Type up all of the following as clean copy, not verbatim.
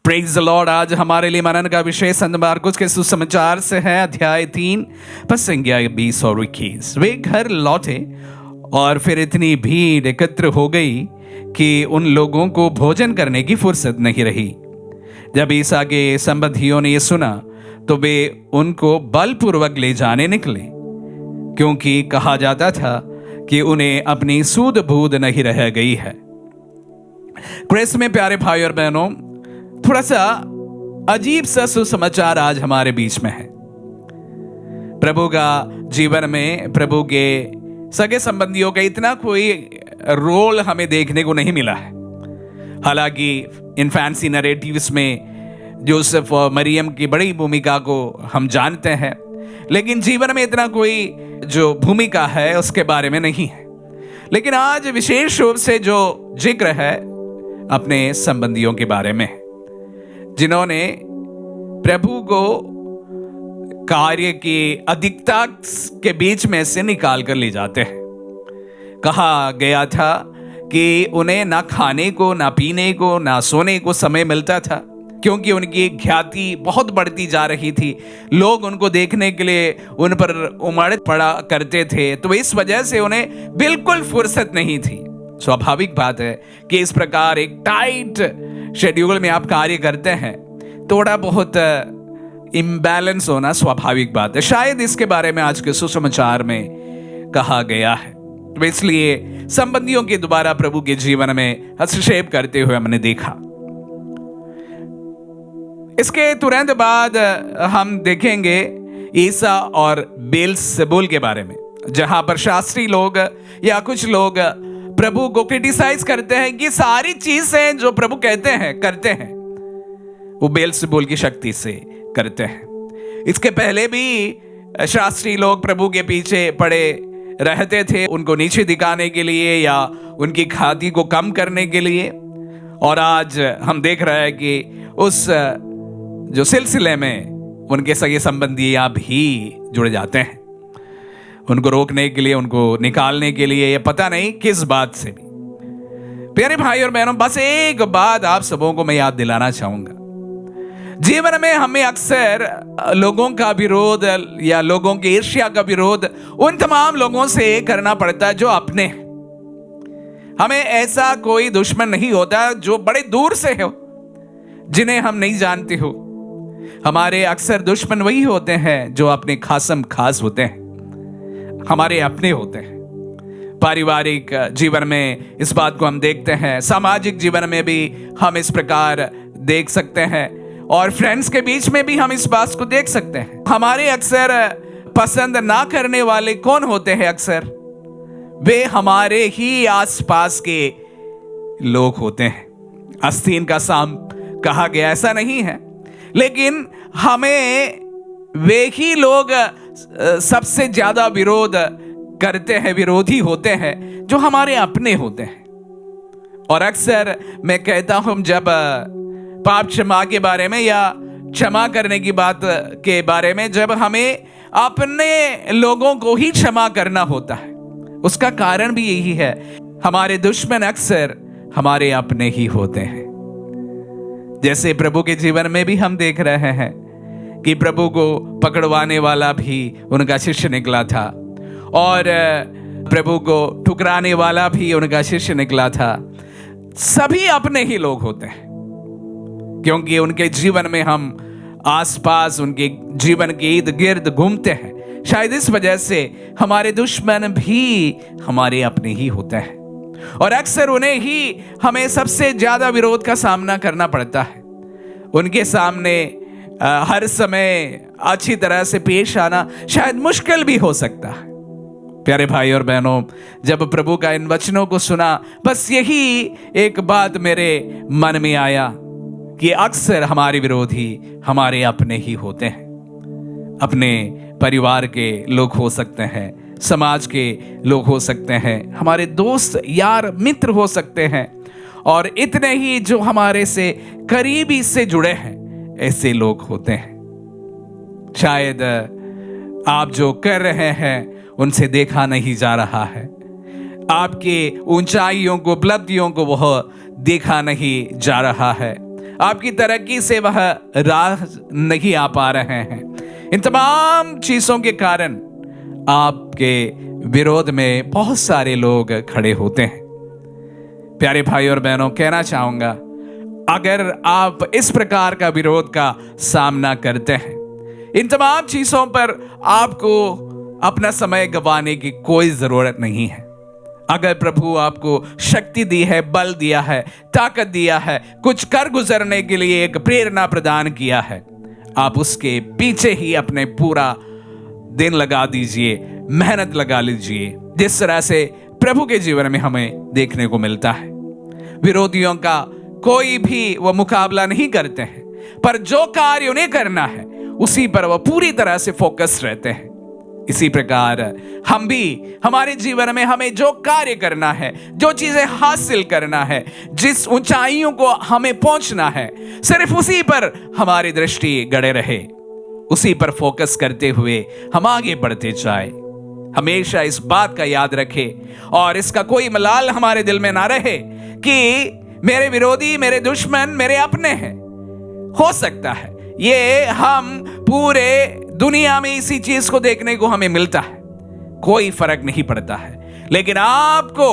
Praise the Lord. आज हमारे लिए मनन का विषय संत मार्कुस के सुसमाचार से है, अध्याय 3 पद संज्ञा 20 और 21। वे घर लौटे और फिर इतनी भीड़ एकत्र हो गई कि उन लोगों को भोजन करने की फुर्सत नहीं रही। जब ईसा के संबंधियों ने यह सुना तो वे उनको बलपूर्वक ले जाने निकले, क्योंकि कहा जाता था कि उन्हें अपनी सूध बूध नहीं रह गई है। क्रिस्त में प्यारे भाई और बहनों, थोड़ा सा अजीब सा सुसमाचार आज हमारे बीच में है। प्रभु का जीवन में प्रभु के सगे संबंधियों का इतना कोई रोल हमें देखने को नहीं मिला है। हालांकि इन फैंसी नरेटिव्स में जोसेफ और मरियम की बड़ी भूमिका को हम जानते हैं, लेकिन जीवन में इतना कोई जो भूमिका है उसके बारे में नहीं है। लेकिन आज विशेष रूप से जो जिक्र है अपने संबंधियों के बारे में, जिन्होंने प्रभु को कार्य की अधिकता के बीच में से निकाल कर ले जाते हैं। कहा गया था कि उन्हें ना खाने को, ना पीने को, ना सोने को समय मिलता था, क्योंकि उनकी ख्याति बहुत बढ़ती जा रही थी। लोग उनको देखने के लिए उन पर उमड़ पड़ा करते थे, तो इस वजह से उन्हें बिल्कुल फुर्सत नहीं थी। स्वाभाविक बात है कि इस प्रकार एक टाइट शेड्यूल में आप कार्य करते हैं, थोड़ा बहुत इम्बैलेंस होना स्वाभाविक बात है। शायद इसके बारे में आज के सुसमाचार में कहा गया है। तो इसलिए संबंधियों के द्वारा प्रभु के जीवन में हस्तक्षेप करते हुए हमने देखा। इसके तुरंत बाद हम देखेंगे ईसा और बेल्ज़ेबूल के बारे में, जहां पर शास्त्री लोग या कुछ लोग प्रभु को क्रिटिसाइज करते हैं कि सारी चीजें जो प्रभु कहते हैं करते हैं वो बेल्ज़ेबूल की शक्ति से करते हैं। इसके पहले भी शास्त्री लोग प्रभु के पीछे पड़े रहते थे, उनको नीचे दिखाने के लिए या उनकी ख्याति को कम करने के लिए। और आज हम देख रहे हैं कि उस जो सिलसिले में उनके सगे संबंधियां भी जुड़ जाते हैं, उनको रोकने के लिए, उनको निकालने के लिए, ये पता नहीं किस बात से भी। प्यारे भाई और बहनों, बस एक बात आप सबों को मैं याद दिलाना चाहूंगा। जीवन में हमें अक्सर लोगों का विरोध या लोगों की ईर्ष्या का विरोध उन तमाम लोगों से करना पड़ता है जो अपने हैं। हमें ऐसा कोई दुश्मन नहीं होता जो बड़े दूर से हो, जिन्हें हम नहीं जानते हो। हमारे अक्सर दुश्मन वही होते हैं जो अपने खासम खास होते हैं, हमारे अपने होते हैं। पारिवारिक जीवन में इस बात को हम देखते हैं, सामाजिक जीवन में भी हम इस प्रकार देख सकते हैं, और फ्रेंड्स के बीच में भी हम इस बात को देख सकते हैं। हमारे अक्सर पसंद ना करने वाले कौन होते हैं? अक्सर वे हमारे ही आसपास के लोग होते हैं। आस्तीन का साम कहा गया, ऐसा नहीं है, लेकिन हमें वे ही लोग सबसे ज्यादा विरोध करते हैं, विरोधी होते हैं, जो हमारे अपने होते हैं। और अक्सर मैं कहता हूं, जब पाप क्षमा के बारे में या क्षमा करने की बात के बारे में, जब हमें अपने लोगों को ही क्षमा करना होता है, उसका कारण भी यही है, हमारे दुश्मन अक्सर हमारे अपने ही होते हैं। जैसे प्रभु के जीवन में भी हम देख रहे हैं कि प्रभु को पकड़वाने वाला भी उनका शिष्य निकला था, और प्रभु को ठुकराने वाला भी उनका शिष्य निकला था। सभी अपने ही लोग होते हैं, क्योंकि उनके जीवन में हम आसपास, उनके जीवन के इर्द गिर्द घूमते हैं। शायद इस वजह से हमारे दुश्मन भी हमारे अपने ही होते हैं, और अक्सर उन्हें ही हमें सबसे ज्यादा विरोध का सामना करना पड़ता है। उनके सामने हर समय अच्छी तरह से पेश आना शायद मुश्किल भी हो सकता है। प्यारे भाई और बहनों, जब प्रभु का इन वचनों को सुना, बस यही एक बात मेरे मन में आया कि अक्सर हमारे विरोधी हमारे अपने ही होते हैं। अपने परिवार के लोग हो सकते हैं, समाज के लोग हो सकते हैं, हमारे दोस्त यार मित्र हो सकते हैं, और इतने ही जो हमारे से करीबी से जुड़े हैं, ऐसे लोग होते हैं। शायद आप जो कर रहे हैं उनसे देखा नहीं जा रहा है, आपके ऊंचाइयों को, उपलब्धियों को वह देखा नहीं जा रहा है। आपकी तरक्की से वह राह नहीं आ पा रहे हैं। इन तमाम चीजों के कारण आपके विरोध में बहुत सारे लोग खड़े होते हैं। प्यारे भाई और बहनों, कहना चाहूंगा, अगर आप इस प्रकार का विरोध का सामना करते हैं, इन तमाम चीजों पर आपको अपना समय गंवाने की कोई जरूरत नहीं है। अगर प्रभु आपको शक्ति दी है, बल दिया है, ताकत दिया है, कुछ कर गुजरने के लिए एक प्रेरणा प्रदान किया है, आप उसके पीछे ही अपने पूरा दिन लगा दीजिए, मेहनत लगा लीजिए, जिस तरह से प्रभु के जीवन में हमें देखने को मिलता है। विरोधियों का कोई भी वो मुकाबला नहीं करते हैं, पर जो कार्य उन्हें करना है उसी पर वो पूरी तरह से फोकस रहते हैं। इसी प्रकार हम भी हमारे जीवन में हमें जो कार्य करना है, जो चीजें हासिल करना है, जिस ऊंचाइयों को हमें पहुंचना है, सिर्फ उसी पर हमारी दृष्टि गड़े रहे, उसी पर फोकस करते हुए हम आगे बढ़ते जाए। हमेशा इस बात का याद रखें और इसका कोई मलाल हमारे दिल में ना रहे कि मेरे विरोधी, मेरे दुश्मन मेरे अपने हैं। हो सकता है ये हम पूरे दुनिया में इसी चीज को देखने को हमें मिलता है, कोई फर्क नहीं पड़ता है, लेकिन आपको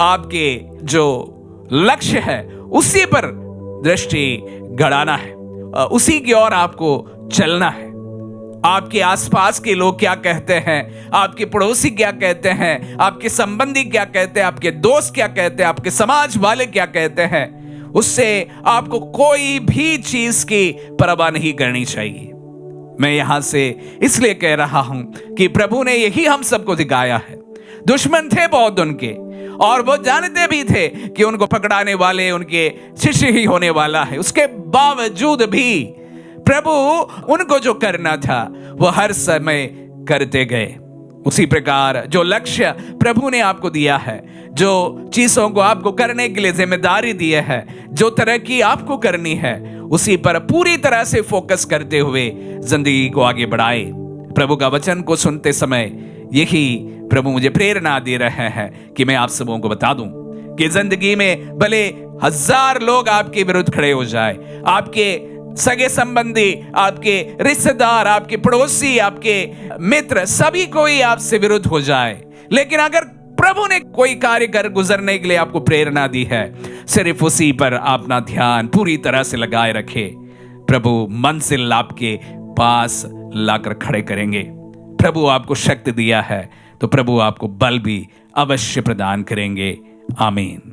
आपके जो लक्ष्य है उसी पर दृष्टि गड़ाना है, उसी की ओर आपको चलना है। आपके आसपास के लोग क्या कहते हैं, आपके पड़ोसी क्या कहते हैं, आपके संबंधी क्या कहते हैं, आपके दोस्त क्या कहते हैं, आपके समाज वाले क्या कहते हैं, उससे आपको कोई भी चीज की परवाह नहीं करनी चाहिए। मैं यहां से इसलिए कह रहा हूं कि प्रभु ने यही हम सबको दिखाया है। दुश्मन थे बहुत उनके, और वो जानते भी थे कि उनको पकड़ाने वाले उनके शिष्य ही होने वाला है। उसके बावजूद भी प्रभु उनको जो करना था वो हर समय करते गए। उसी प्रकार जो लक्ष्य प्रभु ने आपको दिया है, जो चीजों को आपको करने के लिए जिम्मेदारी दी है, जो तरक्की आपको करनी है, उसी पर पूरी तरह से फोकस करते हुए जिंदगी को आगे बढ़ाए। प्रभु का वचन को सुनते समय यही प्रभु मुझे प्रेरणा दे रहे हैं कि मैं आप सबों को बता दूं कि जिंदगी में भले 1000 लोग आपके विरुद्ध खड़े हो जाए, आपके सगे संबंधी, आपके रिश्तेदार, आपके पड़ोसी, आपके मित्र, सभी कोई आपसे विरुद्ध हो जाए, लेकिन अगर प्रभु ने कोई कार्य कर गुजरने के लिए आपको प्रेरणा दी है, सिर्फ उसी पर अपना ध्यान पूरी तरह से लगाए रखे। प्रभु मंजिल आपके पास लाकर खड़े करेंगे। प्रभु आपको शक्ति दिया है तो प्रभु आपको बल भी अवश्य प्रदान करेंगे। आमीन।